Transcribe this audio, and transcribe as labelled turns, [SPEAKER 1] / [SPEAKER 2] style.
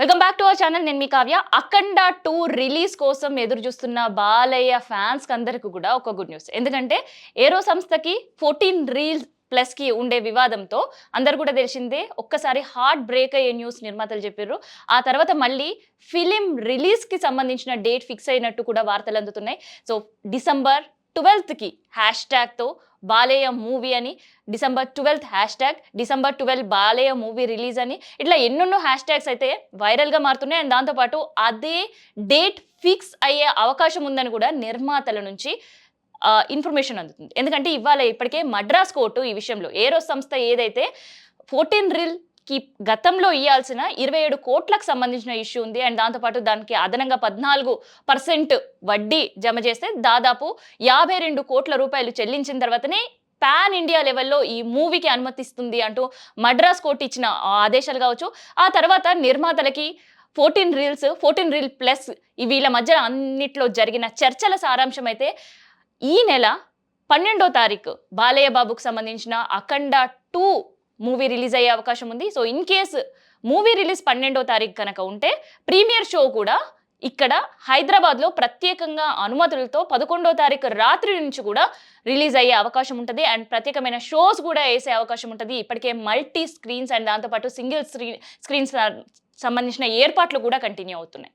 [SPEAKER 1] Welcome back to our channel. నేను మీ కావ్య. అఖండ 2 release కోసం ఎదురు చూస్తున్న బాలయ్య ఫ్యాన్స్ అందరికి కూడా ఒక గుడ్ న్యూస్. ఎందుకంటే ఏరో సంస్థకి 14 రీల్స్ ప్లస్ కి ఉండే వివాదంతో అందరు కూడా తెలిసిందే. ఒక్కసారి హార్ట్ బ్రేక్ అయ్యే న్యూస్ నిర్మాతలు చెప్పారు. ఆ తర్వాత మళ్ళీ ఫిలిం రిలీజ్ కి సంబంధించిన డేట్ ఫిక్స్ అయినట్టు కూడా వార్తలు అందుతున్నాయి. సో డిసెంబర్ 12th కి హ్యాష్ తో బాలయ్య మూవీ అని, December 12th December 12 Balayya movie release అని, ఇట్లా ఎన్నెన్నో హ్యాష్ ట్యాగ్స్ అయితే వైరల్గా మారుతున్నాయి. అండ్ దాంతోపాటు అదే డేట్ ఫిక్స్ అయ్యే అవకాశం ఉందని కూడా నిర్మాతల నుంచి ఇన్ఫర్మేషన్ అందుతుంది. ఎందుకంటే ఇవాళ ఇప్పటికే మద్రాస్ కోర్టు ఈ విషయంలో ఏరో సంస్థ ఏదైతే 14 రీల్ కి గతంలో ఇవ్వాల్సిన 27 కోట్లకు సంబంధించిన ఇష్యూ ఉంది. అండ్ దాంతోపాటు దానికి అదనంగా 14% వడ్డీ జమ చేస్తే దాదాపు 52 కోట్ల రూపాయలు చెల్లించిన తర్వాతనే పాన్ ఇండియా లెవెల్లో ఈ మూవీకి అనుమతిస్తుంది అంటూ మద్రాస్ కోర్టు ఇచ్చిన ఆదేశాలు కావచ్చు. ఆ తర్వాత నిర్మాతలకి 14 రీల్ ప్లస్ వీళ్ళ మధ్య అన్నిట్లో జరిగిన చర్చల సారాంశం అయితే ఈ నెల 12వ తారీఖు బాలయ్య బాబుకు సంబంధించిన అఖండ 2 మూవీ రిలీజ్ అయ్యే అవకాశం ఉంది. So in case movie release 12వ తారీఖు కనుక ఉంటే ప్రీమియర్ షో కూడా ఇక్కడ హైదరాబాద్లో ప్రత్యేకంగా అనుమతులతో 11వ తారీఖు రాత్రి నుంచి కూడా రిలీజ్ అయ్యే అవకాశం ఉంటుంది. అండ్ ప్రత్యేకమైన షోస్ కూడా వేసే అవకాశం ఉంటుంది. ఇప్పటికే మల్టీ స్క్రీన్స్ అండ్ దాంతోపాటు సింగిల్ స్క్రీన్స్ సంబంధించిన ఏర్పాట్లు కూడా కంటిన్యూ అవుతున్నాయి.